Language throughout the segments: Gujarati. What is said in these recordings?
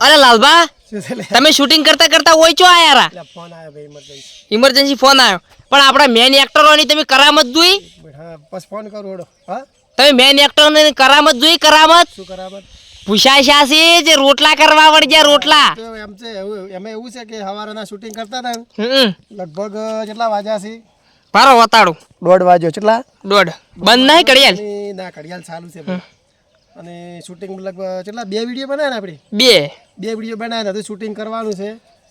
અરે લાલબા તમે શૂટિંગ કરતા કરતા ઓય ચો આયા રા ફોન આવ્યો ભાઈ ઇમરજન્સી ફોન આવ્યો પણ આપડા મેન એક્ટરોની તમે કરામત જોઈ હા બસ ફોન કરો ઓડો હા તમે મેન એક્ટરોની કરામત જોઈ કરામત શું કરામત પૂછાય શાસી જે રોટલા કરવા વળજ્યા રોટલા તો એમ છે એમાં એવું છે કે હવારના શૂટિંગ કરતા હતા હમ લગભગ કેટલા વાગ્યા છે પારો વતાડું 1:30 વાગ્યો કેટલા 1:30 બંધ નહીં કડિયાલ ના કડિયાલ ચાલુ છે અને શૂટિંગ લગભગ કેટલા 2 વિડીયો બનાવ્યા ને આપણે 2 વિડીયો બનાવ્યા તો શૂટિંગ કરવાનું છે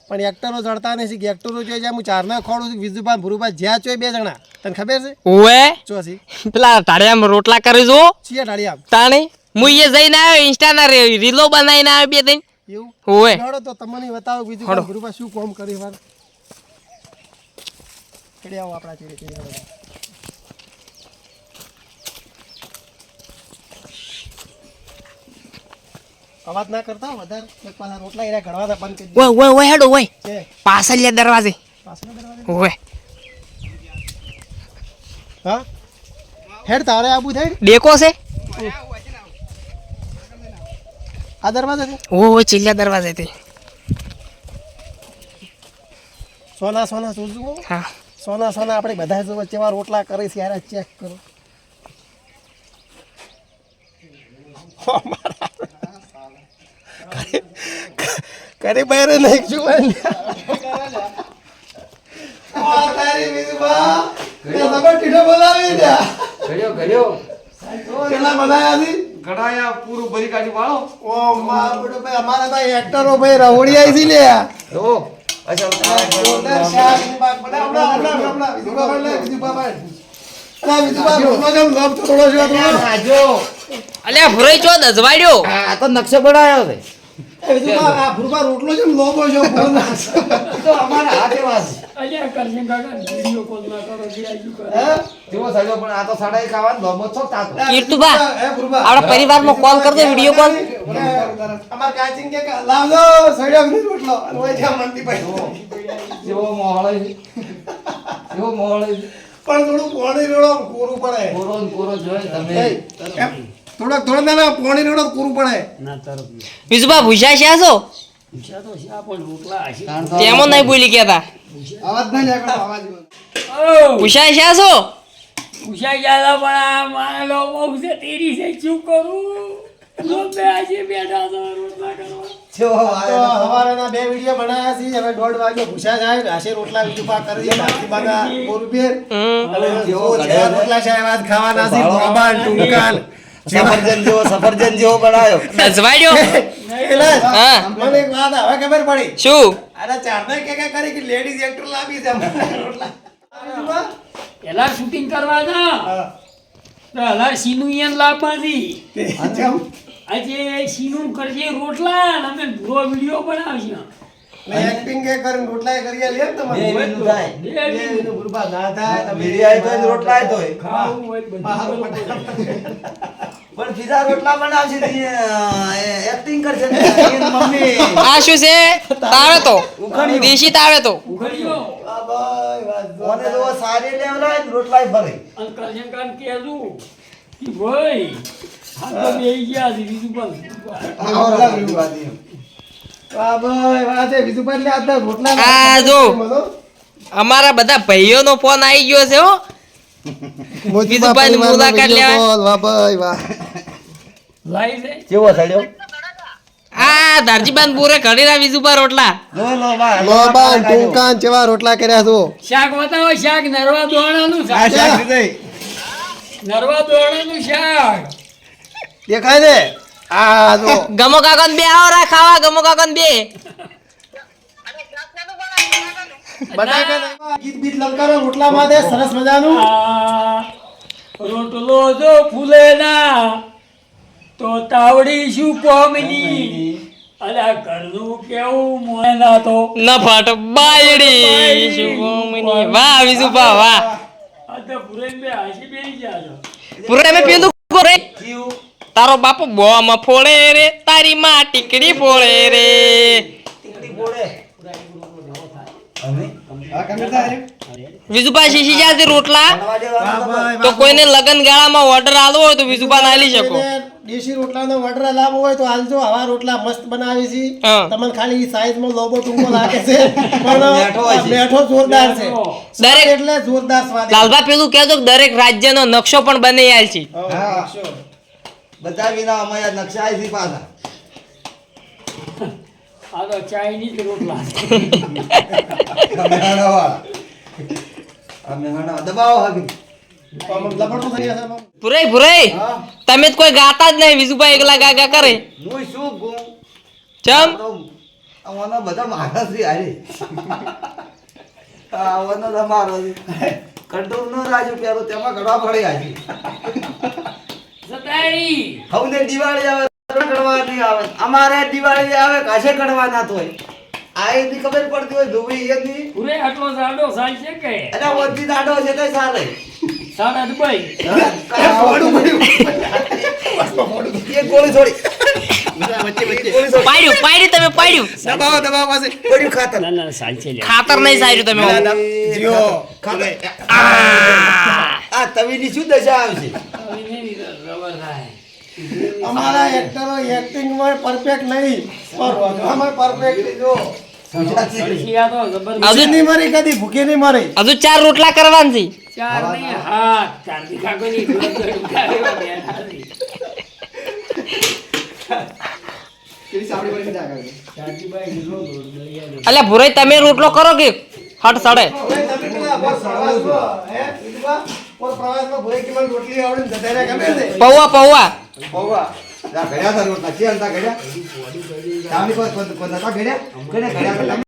પણ એક્ટરો જડતા નથી કે એક્ટરો જોઈ જાય હું ચારના ખોડું છું વિજુભાઈ ભુરુભાઈ જ્યાં ચોય 2 જણા તને ખબર છે ઓએ ચોસી પેલા ટાળિયામાં રોટલા કરી જો છીએ ટાળિયા તાણી મુઈએ જઈને આવ્યો ઇન્સ્ટા ના રીલો બનાવીને આવ્યો 2 દિન એવું ઓએ હાડો તો તમને બતાવો વિજુભાઈ ભુરુભાઈ શું કામ કરી વાર કેડે આવો આપણા ચેડે કેડે આવો અવાજ ના કરતા વધારે એક પાછા રોટલા એરા ઘડવાના બંધ કરી ઓય ઓય ઓય હેડો ઓય છે પાછળના દરવાજે પાછળ દરવાજે ઓય હા હેડ તારે આબુ થઈ ડેકો છે આ દરવાજે છે ઓય ચિલ્લા દરવાજે તે સોના સોના જોજો હા સોના સોના આપણે બધા જો વચ્ચેવા રોટલા કરે છે યાર ચેક કરો કરે બહાર નહીં જોવા તારી વિધવા તે સબર ટીઠો બોલાવી દે ગયો કેટલા બનાયા છે ગડાયા પૂરું ભરી કાઢી વાળો ઓ માર બડો ભાઈ અમારા ભાઈ એક્ટરો ભાઈ રવડિયા છે લે જો અચ્છા જોરદાર શાક ની બાગ બના હમણાં વિધવા ભાઈ લે વિધવા ભાઈ અરે વિધવા બોલવા જેમ લોભ થોડો છે તો આજો અલ્યા ભુરાઈ ચો દજવાડ્યો આ તો નકશો બનાવ્યો છે વિધવા આ ભુરબા રોટલો જેમ લોભો છે બોલ તો અમારા હાથે વાસ અલ્યા કરશે કાકા વિડિયો કોલ ના કરો જીઆઈયુ કરે હે જેવો સજો પણ આ તો સાડા ખાવાનું ધોમો છો તાતો કીર્તુબા હે ભુરબા આપણા પરિવારમાં કોલ કરજો વિડિયો કોલ અમાર કાચિંગ કે લાવજો સડ્યો ની રોટલો અને ઓય જ્યાં મંદી ભાઈ જેવો મોહળે જેવો મોહળે પણ થોડું પાણી રેડો કોરું પડે કોરો જોઈ તમે એમ થોડોક ના પાણી રેડો કોરું પડે ના તરફ વિજુબા ભૂષા છે છો પૂછા તો શા પણ રોટલા હશે તેમ નહીં બોલી કેતા અવાજ ના નીકળો અવાજ ઓ ભૂષા છે છો પૂછા ગયા પણ આ મારો બહુ છે તેરી છે શું કરું લોબે આજે બેઠા તો રોટલા કરવા જેવો હવારના 2 વિડિયો બનાવ્યા છે હવે 1:30 વાગે ભૂસા જાય રાશે રોટલા વિજુપા કરી નાખી બાગા કોરુપેર જેવો છે રોટલા છે આવાજ ખાવાના છે બાબા ટુંકાન સફરજન જેવો બનાવ્યો દજવાડ્યો હા મને એક વાત હવે ખબર પડી શું અરે ચારને કે કરી કે લેડીઝ એક્ટર લાવી છે અમારા રોટલા પેલા શૂટિંગ કરવા ના તો હલા સીનું યન લાવવાની આજે સીનું કરજે રોટલા અને અમે પૂરો વિડિયો બનાવશું એક્ટિંગ કે કરીને રોટલા કરીએ લે તમારે એનું ગુરબા ના થાય તમે મીડિયા તો રોટલા તો ખાવું હોય બધું પણ બીજા રોટલા બનાવશે એક્ટિંગ કરશે મમ્મી આ શું છે તાવે તો દેશી તાવે તો ઉઘડ્યો આ ભાઈ વાત ઓને તો સારી લેવલાય રોટલા ભરે અને કરશન કાન કહેતું કે ભાઈ હા તો બેહી ગયા છે બીજું પણ આ ભાઈ વાત છે બીજું પણ લે આ રોટલા આ જો અમારા બધા ભાઈઓનો ફોન આવી ગયો છે હો વિજુભાઈની મુલાકાત લેવા વાહ ભાઈ વાહ લાઈ છે કેવો થયો આ દારજીબાન પૂરે ઘડીના વિજુભા રોટલા જો લો બા લોબાન ટુંકાન જેવા રોટલા કર્યા છો શાક બતાવો શાક નરવા દોણાનું આ શાક શાક દીધઈ નરવા દોણાનું શાક દેખાય ને આ જો ગમો કાકન બે આવો રા ખાવા ગમો કાકન બે બનાય કે ગીત બીત લલકારો રોટલા માં દે સરસ મજાનું આ રોટલો જો ફૂલે ના તો તાવડી શું કોમની અલા ઘરનું કેવું મોના તો નફાટ બાયડી શુભમની વાહ વિજુભા વાહ આ તો પૂરે બે હાસી બેહી ગયા છો પૂરે મે પીંદુ કરે ક્યું તારો બાપુ બોમ ફોડે રે તારી માં ટીકડી ફોડે રે ટીકડી બોડે આ કેમે થાય વિજુભા શીશી જાતે રોટલા બનવા દેવાનું તો કોઈને લગન ગાળામાં ઓર્ડર આલવો હોય તો વિજુભા ના આલી શકો દેશી રોટલાનો ઓર્ડર લાવવો હોય તો હાલજો. આવા રોટલા મસ્ત બનાવી છે. હા. તમને ખાલી સાઈઝમાં લોબો ટૂંકો લાગે છે પણ મેઠો હોય છે. મેઠો જોરદાર છે. દરેક- સ્વાદ એટલે જોરદાર સ્વાદ. લાલભા પેલું કહેજો કે દરેક રાજ્યનો નકશો પણ બની આલ છે. હા. બધા વિના અમારા નકશા આવી છે પાછા. આ તો ચાઇનીઝ રોટલા દબાવો હાકી. લપડતું થઈ જશે આમ. ભુરાઈ હા. તમે તો કોઈ ગાતા જ નહીં, વિજુભાઈ એકલા ગાગા કરે. હું શું ગું ચમ આવવાનો બધા મારા છે હારે. આવવાનો તમારો છે. કંટ્રોલ ન રાજુ પેલો તેમાં ઘડવા પડે આજે. સતાઈ હવને દિવાળી આવે કડવા નહીં આવે. અમારે દિવાળી આવે કાશે કડવા ના તોય. આ એની ખબર પડતી હોય ધોવી એની. પૂરે આટલો જાડો સાલ છે કે અને વધી દાડો છે તો ચાલે. સાડા દુબઈ એક ગોળી થોડી. પાડ્યું પાડ્યું તમે પાડ્યું. દબાવો પાસે. ગોળીયું ખાતર. ના ના સાલ છે લ્યા. ખાતર નહીં સાર્યું તમે. જીઓ. ખાતર. આ તવીની શું દશા આવશે? હવે નહીં રબર થાય. અમારા એક્ટરો એક્ટિંગમાં પરફેક્ટ નહીં પણ રોજમાં પરફેક્ટ જો. સળસી આ તો જબરદસ્ત. ભૂખી નહીં મરી કદી ભૂખી નહીં મરી. હજુ 4 રોટલા કરવાના છે. ચાર નહીં હાથ ચાંદી કાકોની જોડે જોડે ઉતારેવા બેઠા છે. ચાંદીભાઈ હીરો દોડ્યો. અલ્યા ભુરાઈ તમે રોટલો કરો કે હટ સડે. હવે તમે પેલા પ્રવાસમાં, હે? વિધવા? પ્રવાસમાં ભોય કે મને રોટલી આવડીને જતા રહ્યા ગમે છે? પૌવા પૌવા પૌવા. જા ઘડ્યા તા રોટલા. ચેલ તા ઘડ્યા. ચાલી કોઈ નતા ઘડ્યા. ઘડ્યા.